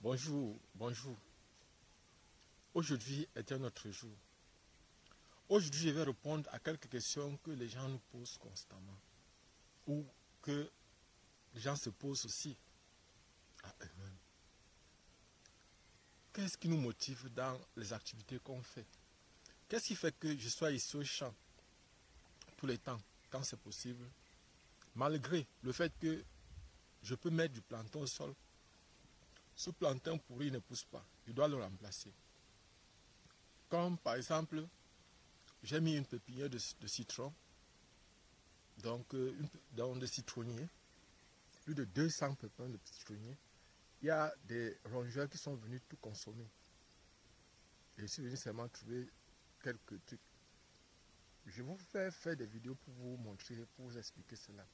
Bonjour, bonjour. Aujourd'hui est un autre jour. Aujourd'hui, je vais répondre à quelques questions que les gens nous posent constamment ou que les gens se posent aussi à eux-mêmes. Qu'est-ce qui nous motive dans les activités qu'on fait? Qu'est-ce qui fait que je sois ici au champ tous les temps, quand c'est possible, malgré le fait que je peux mettre du plantain au sol? Ce plantain pourri ne pousse pas, je dois le remplacer. Comme par exemple, j'ai mis une pépinière de citron, donc dans des citronniers, plus de 200 pépins de citronniers. Il y a des rongeurs qui sont venus tout consommer. Et je suis venu seulement trouver quelques trucs. Je vais vous faire des vidéos pour vous montrer, pour vous expliquer cela.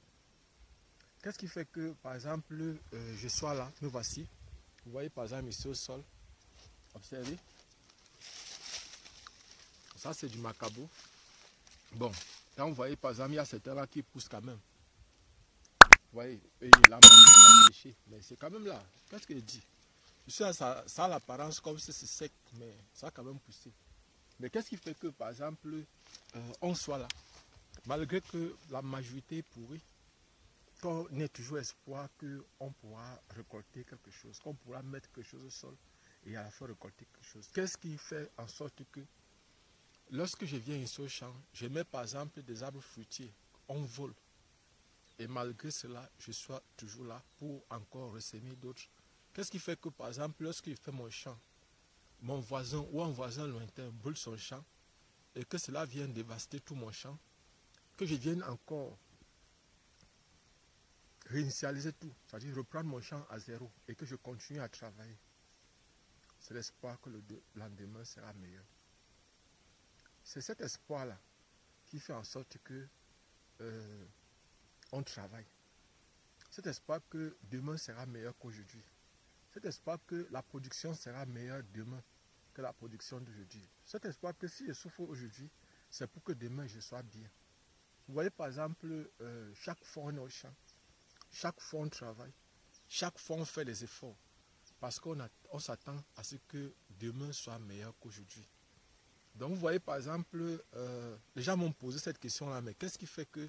Qu'est-ce qui fait que, par exemple, je sois là, me voici. Vous voyez par exemple ici au sol, observez. Ça c'est du macabo. Bon, quand vous voyez par exemple, il y a certains là qui poussent quand même. Vous voyez, et la main n'est pas séchée, mais c'est quand même là. Qu'est-ce que je dis? Ça a l'apparence comme si c'est sec, mais ça a quand même poussé. Mais qu'est-ce qui fait que, par exemple, on soit là, malgré que la majorité est pourrie, qu'on ait toujours espoir qu'on pourra récolter quelque chose, qu'on pourra mettre quelque chose au sol et à la fois récolter quelque chose. Qu'est-ce qui fait en sorte que, lorsque je viens ici au champ, je mets par exemple des arbres fruitiers, on vole. Et malgré cela, je sois toujours là pour encore ressemer d'autres. Qu'est-ce qui fait que, par exemple, lorsque je fais mon champ, mon voisin ou un voisin lointain brûle son champ et que cela vienne dévaster tout mon champ, que je vienne encore réinitialiser tout, c'est-à-dire reprendre mon champ à zéro et que je continue à travailler. C'est l'espoir que le lendemain sera meilleur. C'est cet espoir-là qui fait en sorte que on travaille. Cet espoir que demain sera meilleur qu'aujourd'hui. Cet espoir que la production sera meilleure demain que la production d'aujourd'hui. Cet espoir que si je souffre aujourd'hui, c'est pour que demain je sois bien. Vous voyez par exemple, chaque fois on est au champ, chaque fois on travaille, chaque fois on fait des efforts, parce qu'on s'attend à ce que demain soit meilleur qu'aujourd'hui. Donc vous voyez par exemple, les gens m'ont posé cette question-là, mais qu'est-ce qui fait que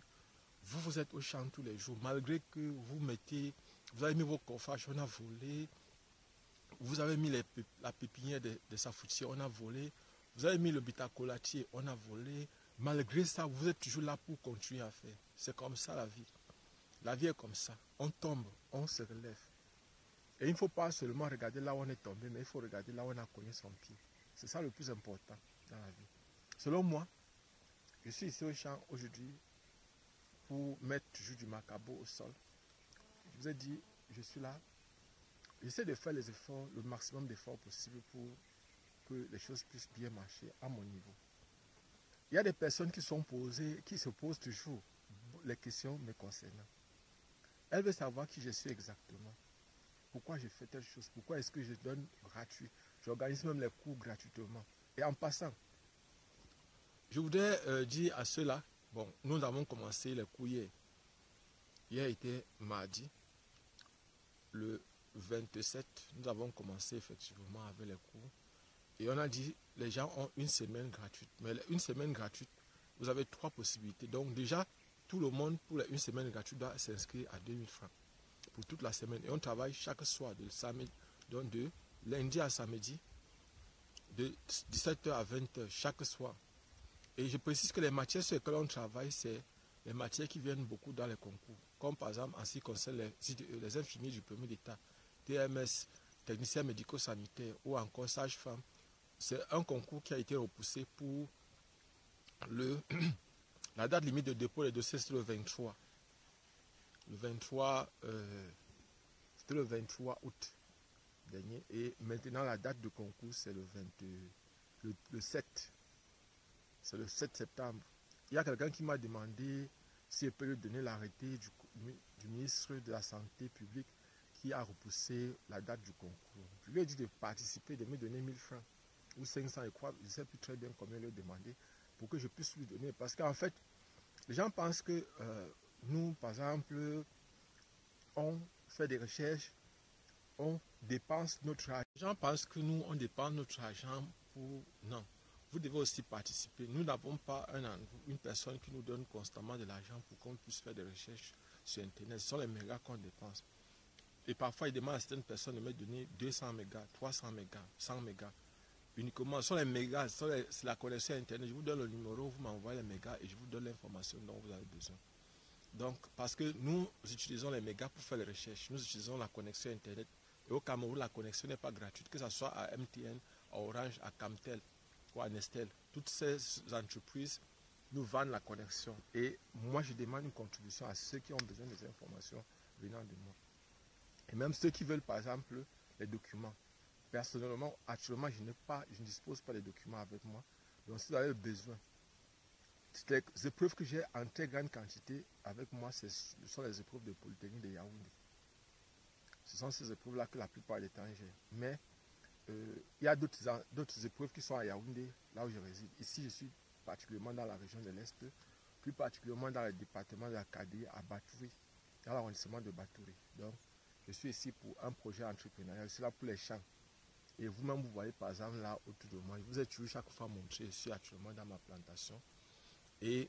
vous êtes au champ tous les jours, malgré que vous avez mis vos coffrages, on a volé, vous avez mis la pépinière de safoutier, on a volé, vous avez mis le bitacolatier, on a volé, malgré ça, vous êtes toujours là pour continuer à faire. C'est comme ça la vie. La vie est comme ça. On tombe, on se relève. Et il ne faut pas seulement regarder là où on est tombé, mais il faut regarder là où on a cogné son pied. C'est ça le plus important dans la vie. Selon moi, je suis ici au champ aujourd'hui pour mettre toujours du macabo au sol. Je vous ai dit, je suis là. J'essaie de faire les efforts, le maximum d'efforts possible pour que les choses puissent bien marcher à mon niveau. Il y a des personnes qui se posent toujours les questions me concernant. Elles veulent savoir qui je suis exactement. Pourquoi je fais telle chose? Pourquoi est-ce que je donne gratuit? J'organise même les cours gratuitement. Et en passant, je voudrais dire à ceux-là, bon, nous avons commencé les cours hier. Hier était mardi, le 27, nous avons commencé effectivement avec les cours. Et on a dit, les gens ont une semaine gratuite. Mais une semaine gratuite, vous avez 3 possibilités. Donc déjà, tout le monde, pour une semaine gratuite, doit s'inscrire à 2000 francs pour toute la semaine. Et on travaille chaque soir, donc de lundi à samedi, de 17h à 20h, chaque soir. Et je précise que les matières sur lesquelles on travaille, c'est les matières qui viennent beaucoup dans les concours. Comme par exemple, en ce qui concerne les infirmiers du premier état, TMS, technicien médico-sanitaire ou encore sage-femme. C'est un concours qui a été repoussé pour la date limite de dépôt des dossiers, c'est le 23. C'était le 23 août dernier. Et maintenant, la date de concours, c'est le 7. C'est le 7 septembre. Il y a quelqu'un qui m'a demandé si je peux lui donner l'arrêté du ministre de la Santé publique qui a repoussé la date du concours. Je lui ai dit de participer, de me donner 1000 francs ou 500 et quoi, je ne sais plus très bien combien lui demander pour que je puisse lui donner. Parce qu'en fait, les gens pensent que nous, par exemple, on fait des recherches on dépense notre argent. Les gens pensent que nous, on dépense notre argent pour... Non. Vous devez aussi participer. Nous n'avons pas une personne qui nous donne constamment de l'argent pour qu'on puisse faire des recherches sur Internet. Ce sont les mégas qu'on dépense. Et parfois, il demande à certaines personnes de me donner 200 mégas, 300 mégas, 100 mégas. Uniquement, ce sont les mégas, c'est la connexion Internet. Je vous donne le numéro, vous m'envoyez les mégas et je vous donne l'information dont vous avez besoin. Donc, parce que nous utilisons les mégas pour faire les recherches, nous utilisons la connexion Internet. Et au Cameroun, la connexion n'est pas gratuite, que ce soit à MTN, à Orange, à Camtel ou à Nestel. Toutes ces entreprises nous vendent la connexion. Et moi, je demande une contribution à ceux qui ont besoin des informations venant de moi. Et même ceux qui veulent, par exemple, les documents. Personnellement, actuellement, je ne dispose pas des documents avec moi. Donc, si vous avez besoin, les épreuves que j'ai en très grande quantité avec moi, ce sont les épreuves de Polytechnique de Yaoundé. Ce sont ces épreuves-là que la plupart des temps j'ai. Mais il y a d'autres épreuves qui sont à Yaoundé, là où je réside. Ici, je suis particulièrement dans la région de l'Est, plus particulièrement dans le département de la Kadé, à Batouri, dans l'arrondissement de Batouri. Donc, je suis ici pour un projet entrepreneurial. Je suis là pour les champs. Et vous-même, vous voyez par exemple là autour de moi, je vous ai toujours chaque fois montré, je suis actuellement dans ma plantation. Et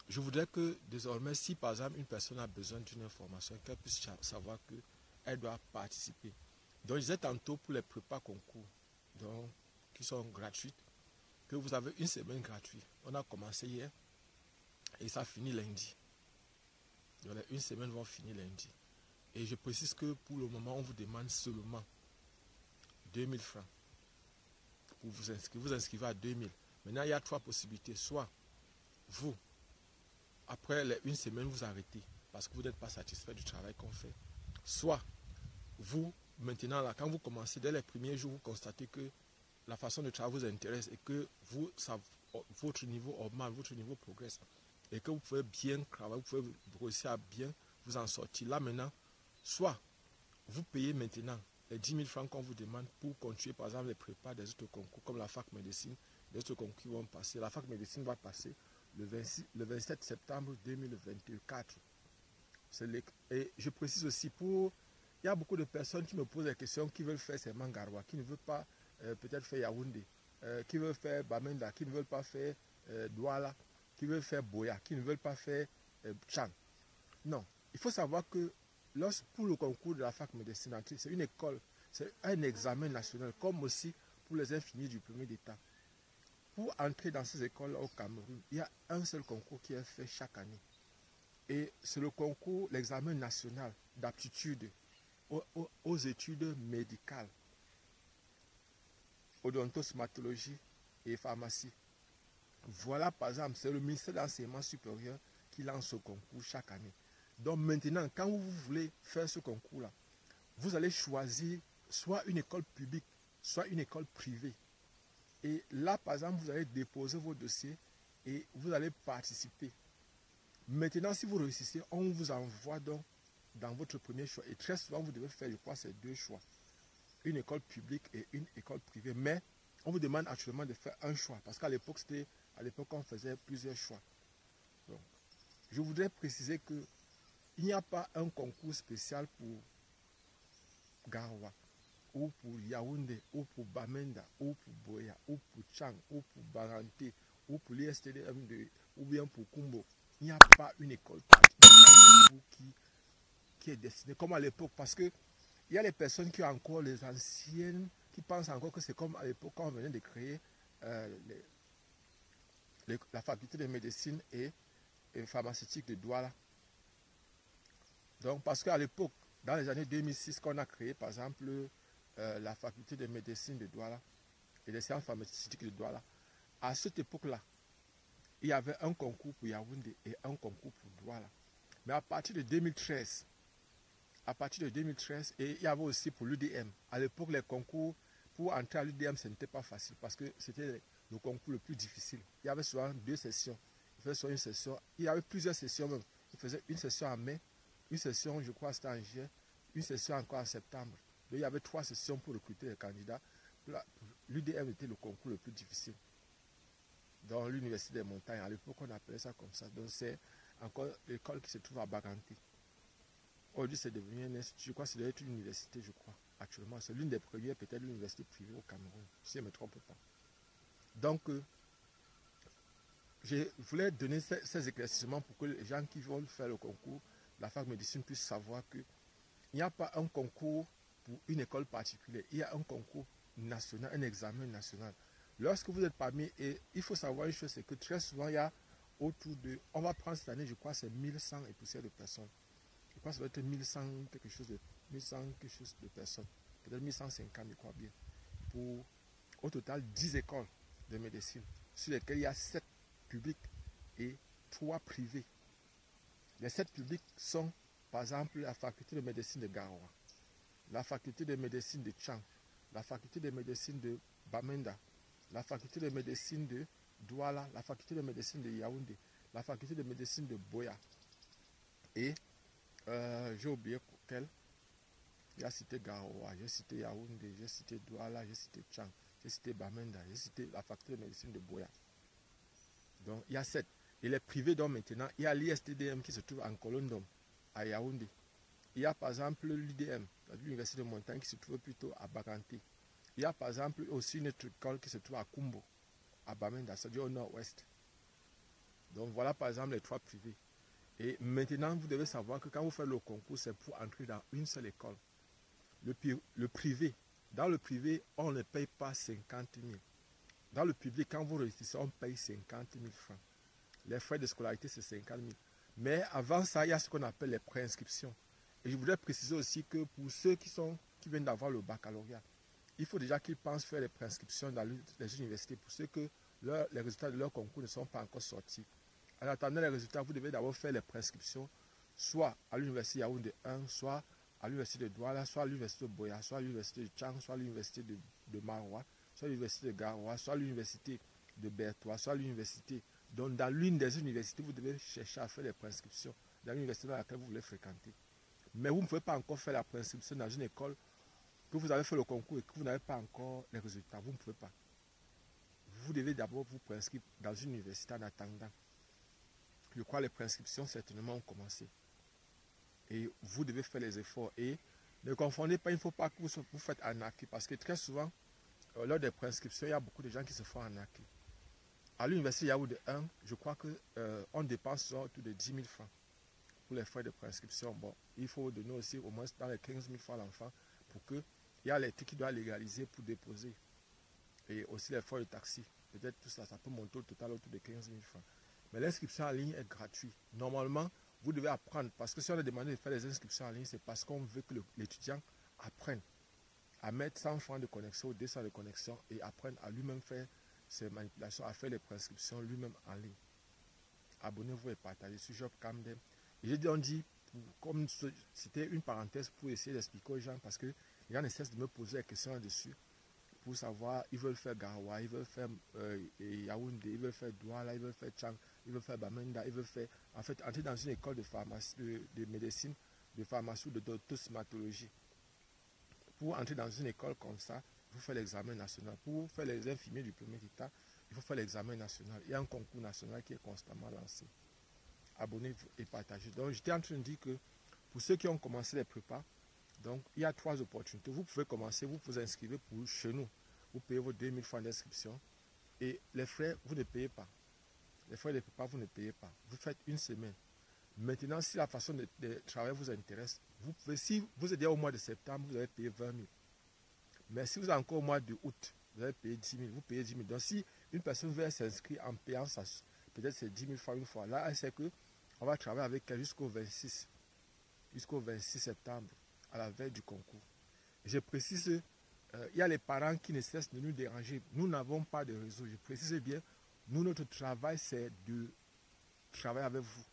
je voudrais que désormais, si par exemple une personne a besoin d'une information, qu'elle puisse savoir qu'elle doit participer. Donc je disais tantôt pour les prépas concours, donc, qui sont gratuites, que vous avez une semaine gratuite. On a commencé hier et ça finit lundi. Donc les une semaine vont finir lundi. Et je précise que pour le moment, on vous demande seulement 2000 francs pour vous inscrire. Vous inscrivez à 2000. Maintenant, il y a trois possibilités. Soit vous, après une semaine, vous arrêtez parce que vous n'êtes pas satisfait du travail qu'on fait. Soit vous, maintenant, là, quand vous commencez, dès les premiers jours, vous constatez que la façon de travail vous intéresse et que votre niveau augmente, votre niveau progresse et que vous pouvez bien travailler, vous pouvez réussir à bien vous en sortir. Là maintenant, soit vous payez maintenant les 10 000 francs qu'on vous demande pour continuer par exemple les prépas des autres concours comme la fac médecine, les autres concours qui vont passer. La fac médecine va passer le 27 septembre 2024. Et je précise aussi il y a beaucoup de personnes qui me posent des questions qui veulent faire seulement Garoua, qui ne veulent pas peut-être faire Yaoundé, qui veulent faire Bamenda, qui ne veulent pas faire Douala, qui veulent faire Boya, qui ne veulent pas faire Chang. Non, il faut savoir que pour le concours de la fac médecine, c'est une école, c'est un examen national, comme aussi pour les infirmiers du premier d'état. Pour entrer dans ces écoles au Cameroun, il y a un seul concours qui est fait chaque année. Et c'est le concours, l'examen national d'aptitude aux études médicales, odontostomatologie et pharmacie. Voilà, par exemple, c'est le ministère de l'enseignement supérieur qui lance ce concours chaque année. Donc maintenant, quand vous voulez faire ce concours-là, vous allez choisir soit une école publique, soit une école privée. Et là, par exemple, vous allez déposer vos dossiers et vous allez participer. Maintenant, si vous réussissez, on vous envoie donc dans votre premier choix. Et très souvent, vous devez faire, je crois, ces deux choix. Une école publique et une école privée. Mais on vous demande actuellement de faire un choix. Parce qu'à l'époque, on faisait plusieurs choix. Donc, je voudrais préciser qu'il n'y a pas un concours spécial pour Garoua, ou pour Yaoundé, ou pour Bamenda, ou pour Boya, ou pour Chang, ou pour Baranté, ou pour l'ISTDM2, ou bien pour Kumbo. Il n'y a pas une école qui est destinée comme à l'époque. Parce que il y a les personnes qui ont encore les anciennes, qui pensent encore que c'est comme à l'époque quand on venait de créer la faculté de médecine et pharmaceutique de Douala. Donc, parce qu'à l'époque, dans les années 2006, qu'on a créé, par exemple, la faculté de médecine de Douala et les sciences pharmaceutiques de Douala, à cette époque-là, il y avait un concours pour Yaoundé et un concours pour Douala. Mais à partir de 2013, et il y avait aussi pour l'UDM. À l'époque, les concours pour entrer à l'UDM, ce n'était pas facile parce que c'était le concours le plus difficile. Il y avait souvent deux sessions. Il y avait plusieurs sessions même. Il faisait une session en mai, une session, je crois, c'était en juillet, une session encore en septembre. Donc, il y avait 3 sessions pour recruter les candidats. L'UDM était le concours le plus difficile. Dans l'université des montagnes, à l'époque, on appelait ça comme ça. Donc, c'est encore l'école qui se trouve à Baganté. Aujourd'hui, c'est devenu un institut. Je crois que c'est devenu une université, je crois. actuellement. C'est l'une des premières, peut-être, universités privées au Cameroun, si je ne me trompe pas. Donc, je voulais donner ces éclaircissements pour que les gens qui vont faire le concours de la fac médecine puissent savoir qu'il n'y a pas un concours pour une école particulière. Il y a un concours national, un examen national. Lorsque vous êtes parmi, et il faut savoir une chose, c'est que très souvent, il y a autour de, on va prendre cette année, je crois, c'est 1100 et poussière de personnes. Je crois que ça doit être 1100 quelque chose de personnes. Peut-être 1150, je crois bien. Pour, au total, 10 écoles de médecine, sur lesquelles il y a 7 publics et 3 privés. Les 7 publics sont, par exemple, la faculté de médecine de Garoua, la faculté de médecine de Tchang, la faculté de médecine de Bamenda, la faculté de médecine de Douala, la faculté de médecine de Yaoundé, la faculté de médecine de Boya. Et j'ai oublié quelle. J'ai cité Garoua, j'ai cité Yaoundé, j'ai cité Douala, j'ai cité Tchang, j'ai cité Bamenda, j'ai cité la faculté de médecine de Boya. Donc il y a 7. Et les privés, donc maintenant, il y a l'ISTDM qui se trouve en Colondom, à Yaoundé. Il y a par exemple l'UDM, l'Université de Montagne, qui se trouve plutôt à Baganté. Il y a par exemple aussi une autre école qui se trouve à Kumbo, à Bamenda, c'est-à-dire au nord-ouest. Donc voilà par exemple les 3 privés. Et maintenant, vous devez savoir que quand vous faites le concours, c'est pour entrer dans une seule école. Le privé, dans le privé, on ne paye pas 50 000. Dans le public, quand vous réussissez, on paye 50 000 francs. Les frais de scolarité, c'est 50 000. Mais avant ça, il y a ce qu'on appelle les préinscriptions. Et je voudrais préciser aussi que pour ceux qui viennent d'avoir le baccalauréat, il faut déjà qu'ils pensent faire les préinscriptions dans les universités pour ceux que les résultats de leur concours ne sont pas encore sortis. En attendant les résultats, vous devez d'abord faire les préinscriptions, soit à l'université Yaoundé 1, soit à l'université de Douala, soit à l'université de Boya, soit à l'université de Tchang, soit à l'université de Maroua, soit à l'université de Garoua, soit à l'université de Bertois, soit à l'université. Donc dans l'une des universités, vous devez chercher à faire les préinscriptions dans l'université dans laquelle vous voulez fréquenter. Mais vous ne pouvez pas encore faire la préinscription dans une école que vous avez fait le concours et que vous n'avez pas encore les résultats. Vous ne pouvez pas. Vous devez d'abord vous préinscrire dans une université en attendant. Je crois que les préinscriptions certainement ont commencé. Et vous devez faire les efforts. Et ne confondez pas, il ne faut pas que vous faites arnaquer. Parce que très souvent, lors des préinscriptions, il y a beaucoup de gens qui se font arnaquer. À l'université Yaoundé 1, je crois qu'on dépense autour de 10 000 francs pour les frais de préinscription. Bon, il faut donner aussi au moins dans les 15 000 francs à l'enfant pour qu'il y a les trucs qui doivent légaliser pour déposer. Et aussi les frais de taxi. Peut-être tout ça, ça peut monter au total autour de 15 000 francs. Mais l'inscription en ligne est gratuite. Normalement, vous devez apprendre. Parce que si on a demandé de faire les inscriptions en ligne, c'est parce qu'on veut que l'étudiant apprenne à mettre 100 francs de connexion ou 200 de connexion et apprenne à lui-même faire ses manipulations, à faire les prescriptions lui-même en ligne. Abonnez-vous et partagez sur Job Camden. Et j'ai dit, comme c'était une parenthèse pour essayer d'expliquer aux gens, parce que les gens ne cessent de me poser des questions là-dessus, pour savoir, ils veulent faire Garoua, ils veulent faire Yaoundé, ils veulent faire Douala, ils veulent faire Tchang, ils veulent faire Bamenda, ils veulent faire, en fait, entrer dans une école de pharmacie, de médecine, de pharmacie ou de doctostomatologie. Pour entrer dans une école comme ça, il faut faire l'examen national. Pour faire les infirmiers du premier état, il faut faire l'examen national. Il y a un concours national qui est constamment lancé. Abonnez-vous et partagez. Donc, j'étais en train de dire que pour ceux qui ont commencé les prépas, donc, il y a 3 opportunités. Vous pouvez commencer, vous vous inscrivez pour chez nous. Vous payez vos 2000 francs d'inscription. Et les frais, vous ne payez pas. Les frais de prépa, vous ne payez pas. Vous faites une semaine. Maintenant, si la façon de travailler vous intéresse, vous pouvez, si vous êtes déjà au mois de septembre, vous allez payer 20 000. Mais si vous êtes encore au mois de août, vous allez payer 10 000. Vous payez 10 000. Donc, si une personne veut s'inscrire en payant, peut-être c'est 10 000 francs une fois. Là, elle sait qu'on va travailler avec elle jusqu'au 26 septembre, à la veille du concours. Je précise, il y a les parents qui ne cessent de nous déranger. Nous n'avons pas de réseau. Je précise bien, nous, notre travail, c'est de travailler avec vous.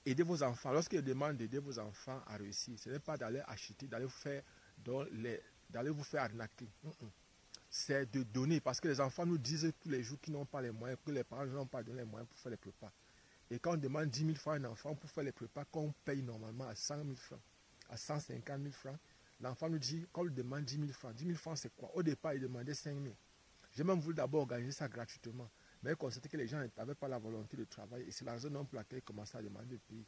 Aider vos enfants. Lorsqu'ils demandent d'aider vos enfants à réussir, ce n'est pas d'aller acheter, d'aller vous faire arnaquer. C'est de donner. Parce que les enfants nous disent tous les jours qu'ils n'ont pas les moyens, que les parents n'ont pas donné les moyens pour faire les prépas. Et quand on demande 10 000 francs à un enfant pour faire les prépas, qu'on paye normalement à 100 000 francs, à 150 000 francs, l'enfant nous dit, quand on lui demande 10 000 francs, 10 000 francs c'est quoi? Au départ, il demandait 5 000. J'ai même voulu d'abord organiser ça gratuitement. Mais constaté que les gens n'avaient pas la volonté de travailler. Et c'est la raison pour laquelle ils commençaient à demander de payer.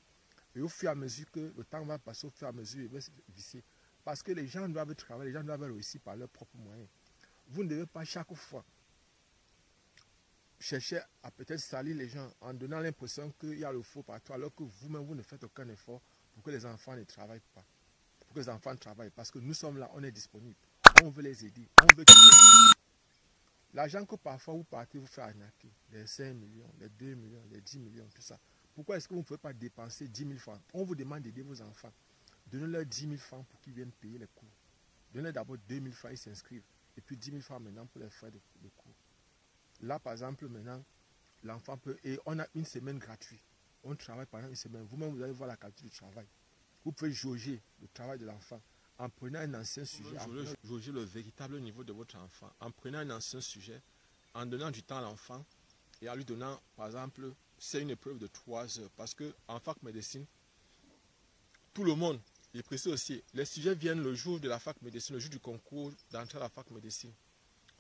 Et au fur et à mesure que le temps va passer, au fur et à mesure, il va se visser. Parce que les gens doivent travailler, les gens doivent réussir par leurs propres moyens. Vous ne devez pas chaque fois chercher à peut-être salir les gens en donnant l'impression qu'il y a le faux partout, alors que vous-même, vous ne faites aucun effort pour que les enfants ne travaillent pas. Pour que les enfants travaillent. Parce que nous sommes là, on est disponible. On veut les aider. On veut qu'ils... L'argent que parfois vous partez vous faire arnaquer, les 5 millions, les 2 millions, les 10 millions, tout ça. Pourquoi est-ce que vous ne pouvez pas dépenser 10 000 francs? On vous demande d'aider vos enfants. Donnez-leur 10 000 francs pour qu'ils viennent payer les cours. Donnez-leur d'abord 2 000 francs, ils s'inscrivent. Et puis 10 000 francs maintenant pour les frais de cours. Là, par exemple, maintenant, l'enfant peut... Et on a une semaine gratuite. On travaille pendant une semaine. Vous-même, vous allez voir la qualité du travail. Vous pouvez jauger le travail de l'enfant en prenant un ancien sujet. Jauger le véritable niveau de votre enfant. En prenant un ancien sujet, en donnant du temps à l'enfant et en lui donnant, par exemple, c'est une épreuve de 3 heures. Parce qu'en fac médecine, tout le monde, et précis aussi, les sujets viennent le jour de la fac médecine, le jour du concours d'entrée à la fac médecine.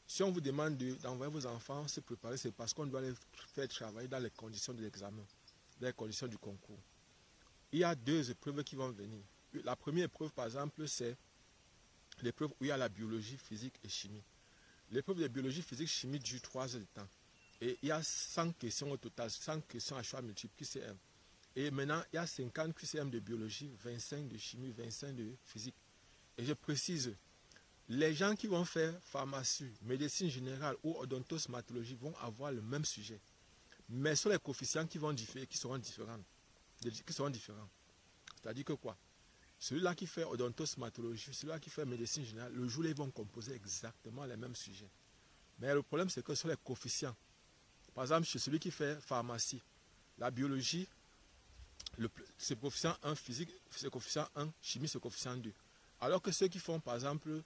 Si on vous demande d'envoyer vos enfants se préparer, c'est parce qu'on doit les faire travailler dans les conditions de l'examen, dans les conditions du concours. Il y a 2 épreuves qui vont venir. La première épreuve, par exemple, c'est l'épreuve où il y a la biologie, physique et chimie. L'épreuve de biologie, physique, chimie dure 3 heures de temps. Et il y a 100 questions au total, 100 questions à choix multiples, QCM. Et maintenant, il y a 50 QCM de biologie, 25 de chimie, 25 de physique. Et je précise, les gens qui vont faire pharmacie, médecine générale ou odontostomatologie vont avoir le même sujet. Mais sur les coefficients qui vont différer, qui seront différents. C'est-à-dire que quoi? Celui-là qui fait odontostomatologie, celui-là qui fait médecine générale, le jour-là, ils vont composer exactement les mêmes sujets. Mais le problème, c'est que sur les coefficients, par exemple, chez celui qui fait pharmacie, la biologie, c'est coefficient 1, physique, c'est coefficient 1, chimie, c'est coefficient 2. Alors que ceux qui font, par exemple,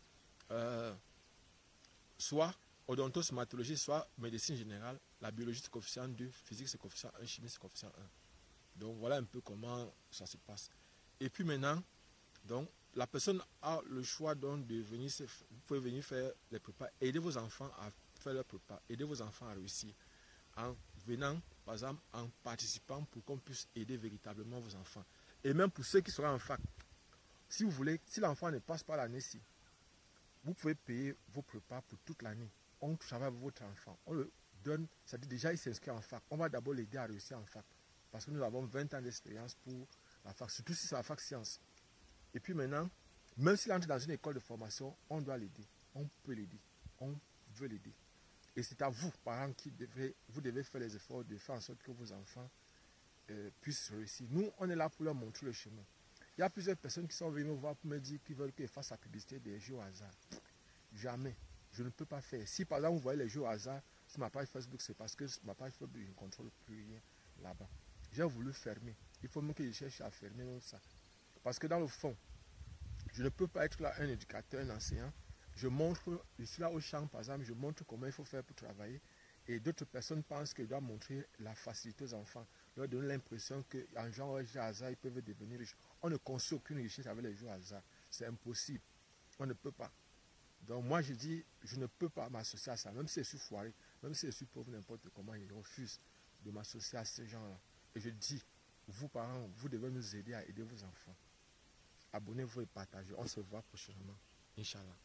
soit odontostomatologie, soit médecine générale, la biologie, c'est coefficient 2, physique, c'est coefficient 1, chimie, c'est coefficient 1. Donc, voilà un peu comment ça se passe. Et puis maintenant, donc, la personne a le choix donc de venir, vous pouvez venir faire les prépas, aider vos enfants à faire leurs prépas, aider vos enfants à réussir, en venant, par exemple, en participant pour qu'on puisse aider véritablement vos enfants. Et même pour ceux qui seront en fac, si vous voulez, si l'enfant ne passe pas l'année-ci, vous pouvez payer vos prépas pour toute l'année. On travaille avec votre enfant, on le donne, c'est-à-dire déjà il s'inscrit en fac, on va d'abord l'aider à réussir en fac, parce que nous avons 20 ans d'expérience pour la fac, surtout si c'est la fac sciences. Et puis maintenant, même s'il entre dans une école de formation, on doit l'aider, on peut l'aider, on veut l'aider. Et c'est à vous, parents, vous devez faire les efforts de faire en sorte que vos enfants puissent réussir. Nous, on est là pour leur montrer le chemin. Il y a plusieurs personnes qui sont venues me voir pour me dire qu'ils veulent que je fasse la publicité des jeux au hasard. Jamais. Je ne peux pas faire. Si par exemple vous voyez les jeux au hasard sur ma page Facebook, c'est parce que sur ma page Facebook, je ne contrôle plus rien là-bas. J'ai voulu fermer. Il faut même que je cherche à fermer ça. Parce que dans le fond, je ne peux pas être là un éducateur, un enseignant. Je suis là au champ, par exemple, je montre comment il faut faire pour travailler. Et d'autres personnes pensent que je dois montrer la facilité aux enfants, leur donner l'impression qu'en jouant aux jeux hasard, ils peuvent devenir riches. On ne construit aucune richesse avec les jeux hasard. C'est impossible. On ne peut pas. Donc moi, je dis, je ne peux pas m'associer à ça. Même si je suis foiré, même si je suis pauvre, n'importe comment, je refuse de m'associer à ces gens-là. Et je dis, vous parents, vous devez nous aider à aider vos enfants. Abonnez-vous et partagez. On se voit prochainement. Inch'Allah.